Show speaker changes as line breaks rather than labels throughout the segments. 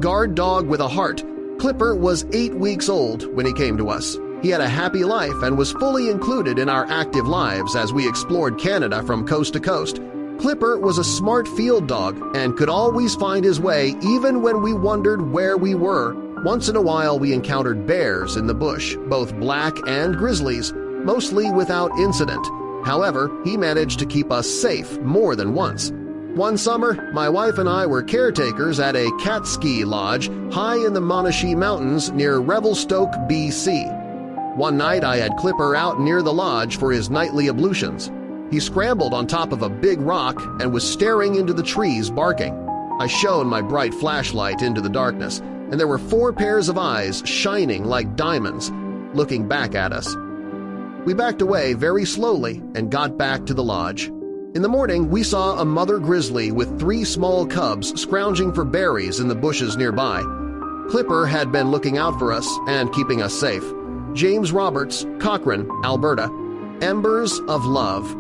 Guard dog with a heart, Clipper was 8 weeks old when he came to us. He had a happy life and was fully included in our active lives as we explored Canada from coast to coast. Clipper was a smart field dog and could always find his way even when we wondered where we were. Once in a while we encountered bears in the bush, both black and grizzlies, mostly without incident. However, he managed to keep us safe more than once. One summer, my wife and I were caretakers at a cat ski lodge high in the Monashee Mountains near Revelstoke, BC. One night I had Clipper out near the lodge for his nightly ablutions. He scrambled on top of a big rock and was staring into the trees barking. I shone my bright flashlight into the darkness, and there were 4 pairs of eyes shining like diamonds, looking back at us. We backed away very slowly and got back to the lodge. In the morning, we saw a mother grizzly with 3 small cubs scrounging for berries in the bushes nearby. Clipper had been looking out for us and keeping us safe. James Roberts, Cochrane, Alberta. Embers of Love.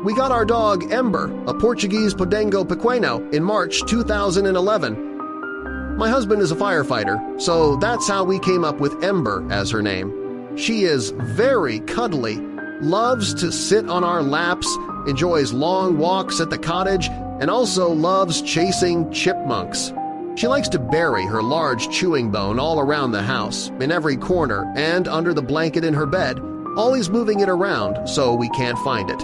We got our dog Ember, a Portuguese Podengo Pequeno, in March 2011. My husband is a firefighter, so that's how we came up with Ember as her name. She is very cuddly, loves to sit on our laps, enjoys long walks at the cottage, and also loves chasing chipmunks. She likes to bury her large chewing bone all around the house, in every corner and under the blanket in her bed, always moving it around so we can't find it.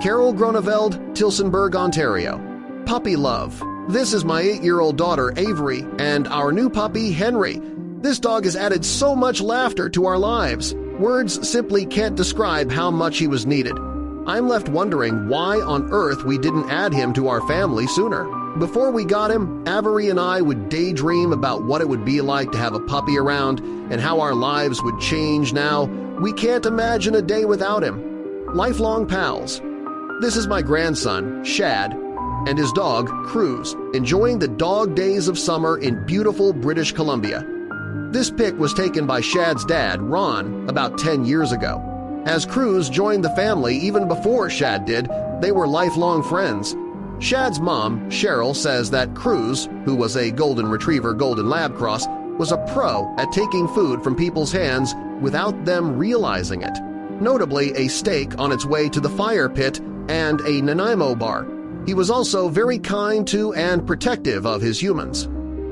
Carol Groneveld, Tilsonburg, Ontario. Puppy love. This is my 8-year-old daughter Avery and our new puppy Henry. This dog has added so much laughter to our lives. Words simply can't describe how much he was needed. I'm left wondering why on earth we didn't add him to our family sooner. Before we got him, Avery and I would daydream about what it would be like to have a puppy around and how our lives would change now. We can't imagine a day without him. Lifelong pals. This is my grandson, Shad, and his dog, Cruz, enjoying the dog days of summer in beautiful British Columbia. This pic was taken by Shad's dad, Ron, about 10 years ago. As Cruz joined the family even before Shad did, they were lifelong friends. Shad's mom, Cheryl, says that Cruz, who was a Golden Retriever Golden Lab cross, was a pro at taking food from people's hands without them realizing it. Notably, a steak on its way to the fire pit and a Nanaimo bar. He was also very kind to and protective of his humans.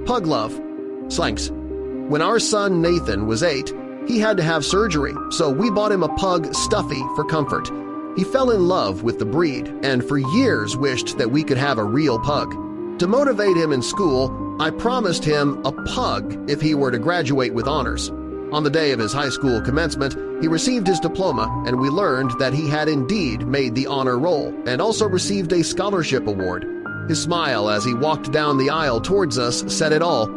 Pug love. Slanks. When our son Nathan was 8, he had to have surgery, so we bought him a pug Stuffy for comfort. He fell in love with the breed and for years wished that we could have a real pug. To motivate him in school, I promised him a pug if he were to graduate with honors. On the day of his high school commencement, he received his diploma, and we learned that he had indeed made the honor roll and also received a scholarship award. His smile as he walked down the aisle towards us said it all.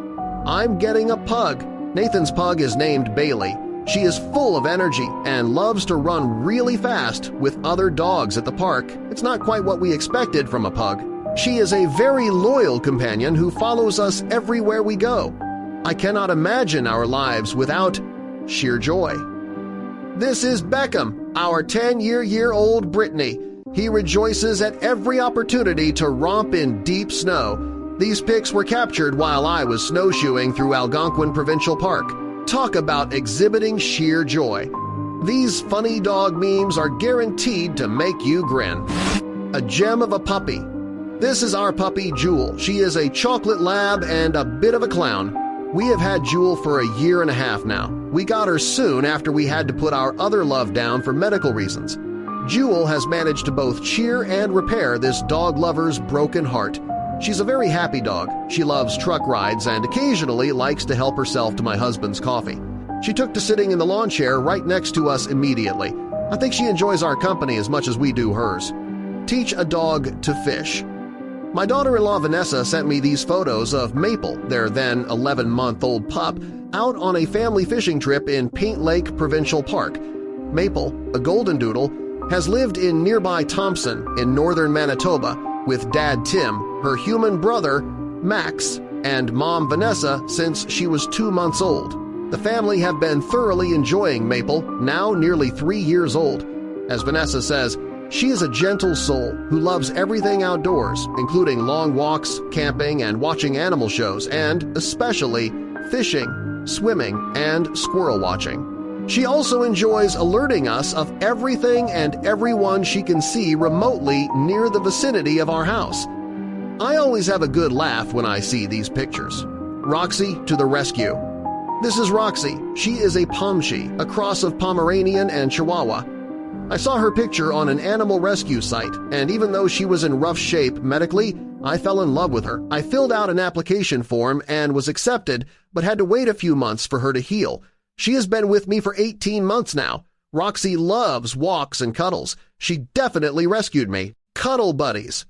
I'm getting a pug. Nathan's pug is named Bailey. She is full of energy and loves to run really fast with other dogs at the park. It's not quite what we expected from a pug. She is a very loyal companion who follows us everywhere we go. I cannot imagine our lives without sheer joy. This is Beckham, our 10-year-old Brittany. He rejoices at every opportunity to romp in deep snow. These pics were captured while I was snowshoeing through Algonquin Provincial Park. Talk about exhibiting sheer joy. These funny dog memes are guaranteed to make you grin. A gem of a puppy. This is our puppy Jewel. She is a chocolate lab and a bit of a clown. We have had Jewel for a year and a half now. We got her soon after we had to put our other love down for medical reasons. Jewel has managed to both cheer and repair this dog lover's broken heart. She's a very happy dog. She loves truck rides and occasionally likes to help herself to my husband's coffee. She took to sitting in the lawn chair right next to us immediately. I think she enjoys our company as much as we do hers. Teach a dog to fish. My daughter-in-law Vanessa sent me these photos of Maple, their then 11-month-old pup, out on a family fishing trip in Paint Lake Provincial Park. Maple, a golden doodle, has lived in nearby Thompson in northern Manitoba with Dad Tim, her human brother Max, and Mom Vanessa since she was 2 months old. The family have been thoroughly enjoying Maple, now nearly 3 years old. As Vanessa says, She is a gentle soul who loves everything outdoors, including long walks, camping, and watching animal shows, and especially fishing, swimming, and squirrel watching. She also enjoys alerting us of everything and everyone she can see remotely near the vicinity of our house. I always have a good laugh when I see these pictures. Roxy to the rescue. This is Roxy. She is a Pomshy, a cross of Pomeranian and Chihuahua. I saw her picture on an animal rescue site, and even though she was in rough shape medically, I fell in love with her. I filled out an application form and was accepted, but had to wait a few months for her to heal. She has been with me for 18 months now. Roxy loves walks and cuddles. She definitely rescued me. Cuddle buddies.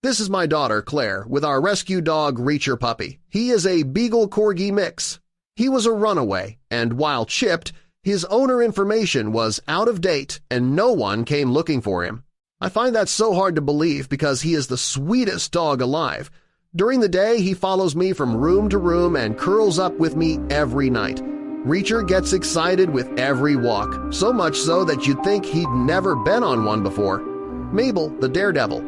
This is my daughter, Claire, with our rescue dog, Reacher Puppy. He is a Beagle Corgi mix. He was a runaway, and while chipped, his owner information was out of date and no one came looking for him. I find that so hard to believe because he is the sweetest dog alive. During the day, he follows me from room to room and curls up with me every night. Reacher gets excited with every walk, so much so that you'd think he'd never been on one before. Mabel, the daredevil.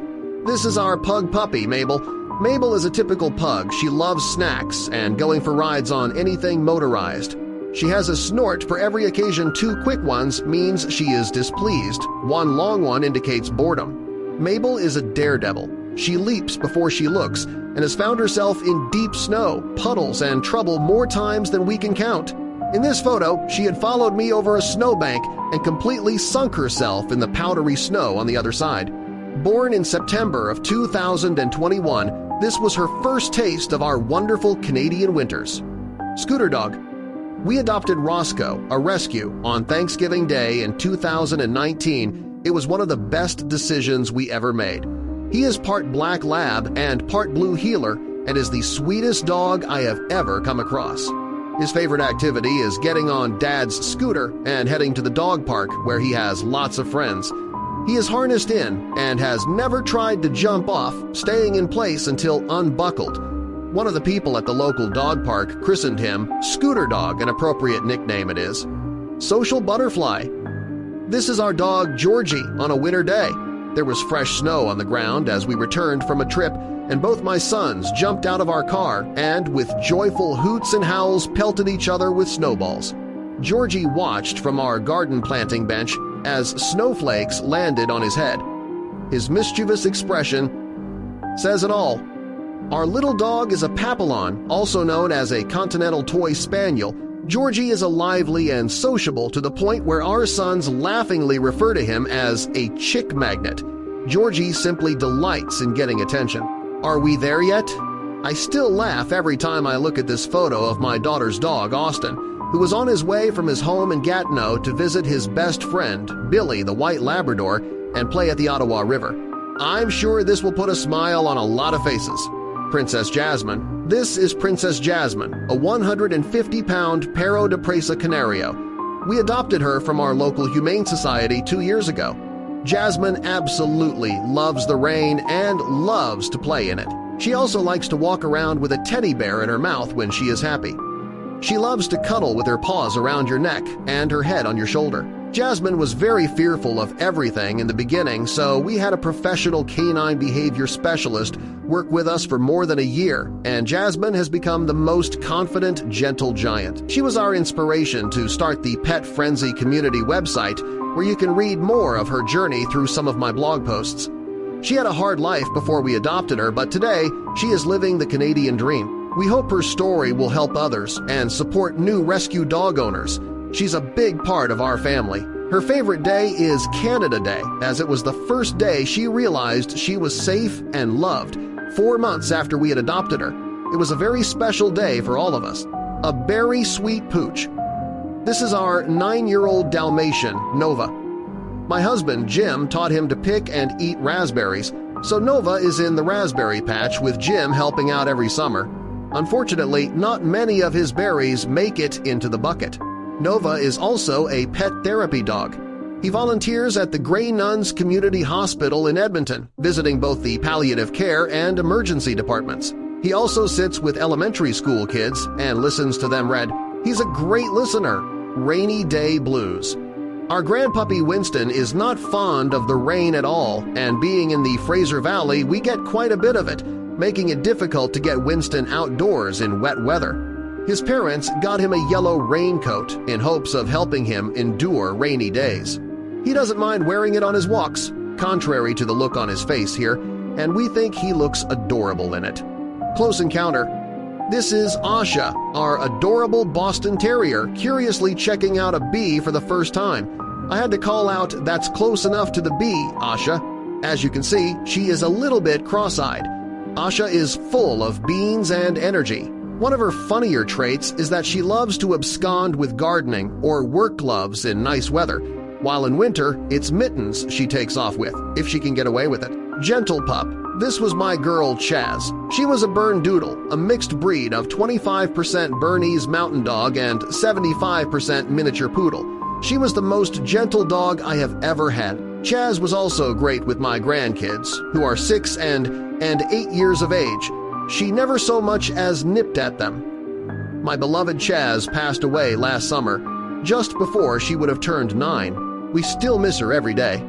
This is our pug puppy, Mabel. Mabel is a typical pug. She loves snacks and going for rides on anything motorized. She has a snort for every occasion. 2 quick ones means she is displeased. 1 long one indicates boredom. Mabel is a daredevil. She leaps before she looks and has found herself in deep snow, puddles, and trouble more times than we can count. In this photo, she had followed me over a snowbank and completely sunk herself in the powdery snow on the other side. Born in September of 2021, this was her first taste of our wonderful Canadian winters. Scooter Dog. We adopted Roscoe, a rescue, on Thanksgiving Day in 2019. It was one of the best decisions we ever made. He is part black lab and part blue heeler and is the sweetest dog I have ever come across. His favorite activity is getting on Dad's scooter and heading to the dog park where he has lots of friends. He is harnessed in and has never tried to jump off, staying in place until unbuckled. One of the people at the local dog park christened him Scooter Dog, an appropriate nickname it is. Social Butterfly. This is our dog Georgie on a winter day. There was fresh snow on the ground as we returned from a trip, and both my sons jumped out of our car and, with joyful hoots and howls, pelted each other with snowballs. Georgie watched from our garden planting bench as snowflakes landed on his head. His mischievous expression says it all. Our little dog is a Papillon, also known as a Continental Toy Spaniel. Georgie is a lively and sociable to the point where our sons laughingly refer to him as a chick magnet. Georgie simply delights in getting attention. Are we there yet? I still laugh every time I look at this photo of my daughter's dog, Austin, who was on his way from his home in Gatineau to visit his best friend, Billy the White Labrador, and play at the Ottawa River. I'm sure this will put a smile on a lot of faces. Princess Jasmine. This is Princess Jasmine, a 150-pound Perro de Presa Canario. We adopted her from our local Humane Society 2 years ago. Jasmine absolutely loves the rain and loves to play in it. She also likes to walk around with a teddy bear in her mouth when she is happy. She loves to cuddle with her paws around your neck and her head on your shoulder. Jasmine was very fearful of everything in the beginning, so we had a professional canine behavior specialist work with us for more than a year, and Jasmine has become the most confident, gentle giant. She was our inspiration to start the Pet Frenzy community website, where you can read more of her journey through some of my blog posts. She had a hard life before we adopted her, but today she is living the Canadian dream. We hope her story will help others and support new rescue dog owners. She's a big part of our family. Her favorite day is Canada Day, as it was the first day she realized she was safe and loved, 4 months after we had adopted her. It was a very special day for all of us. A berry sweet pooch. This is our 9-year-old Dalmatian, Nova. My husband, Jim, taught him to pick and eat raspberries, so Nova is in the raspberry patch with Jim helping out every summer. Unfortunately, not many of his berries make it into the bucket. Nova is also a pet therapy dog. He volunteers at the Grey Nuns Community Hospital in Edmonton, visiting both the palliative care and emergency departments. He also sits with elementary school kids and listens to them read. He's a great listener. Rainy Day Blues. Our grandpuppy Winston is not fond of the rain at all, and being in the Fraser Valley, we get quite a bit of it, making it difficult to get Winston outdoors in wet weather. His parents got him a yellow raincoat in hopes of helping him endure rainy days. He doesn't mind wearing it on his walks, contrary to the look on his face here, and we think he looks adorable in it. Close encounter. This is Asha, our adorable Boston Terrier, curiously checking out a bee for the first time. I had to call out, "That's close enough to the bee, Asha." As you can see, she is a little bit cross-eyed. Asha is full of beans and energy. One of her funnier traits is that she loves to abscond with gardening or work gloves in nice weather, while in winter, it's mittens she takes off with, if she can get away with it. Gentle pup. This was my girl Chaz. She was a Bernedoodle, a mixed breed of 25% Bernese Mountain Dog and 75% Miniature Poodle. She was the most gentle dog I have ever had. Chaz was also great with my grandkids, who are 6 and 8 years of age. She never so much as nipped at them. My beloved Chaz passed away last summer, just before she would have turned 9. We still miss her every day.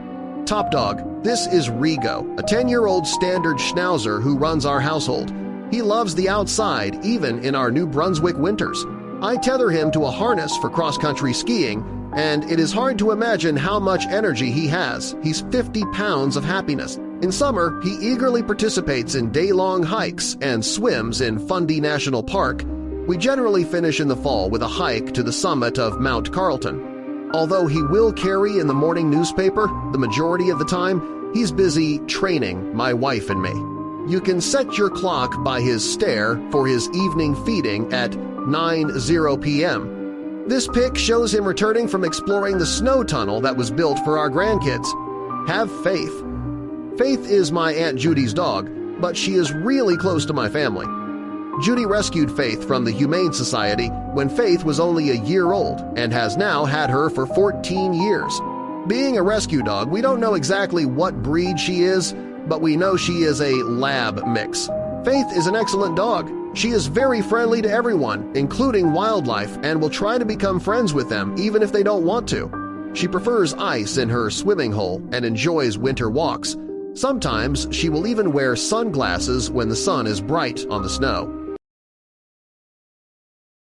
Top dog. This is Rigo, a 10-year-old standard schnauzer who runs our household. He loves the outside, even in our New Brunswick winters. I tether him to a harness for cross-country skiing, and it is hard to imagine how much energy he has. He's 50 pounds of happiness. In summer, he eagerly participates in day-long hikes and swims in Fundy National Park. We generally finish in the fall with a hike to the summit of Mount Carlton. Although he will carry in the morning newspaper, the majority of the time, he's busy training my wife and me. You can set your clock by his stare for his evening feeding at 9:00 p.m. This pic shows him returning from exploring the snow tunnel that was built for our grandkids. Have faith. Faith is my Aunt Judy's dog, but she is really close to my family. Judy rescued Faith from the Humane Society when Faith was only a year old and has now had her for 14 years. Being a rescue dog, we don't know exactly what breed she is, but we know she is a lab mix. Faith is an excellent dog. She is very friendly to everyone, including wildlife, and will try to become friends with them even if they don't want to. She prefers ice in her swimming hole and enjoys winter walks. Sometimes she will even wear sunglasses when the sun is bright on the snow.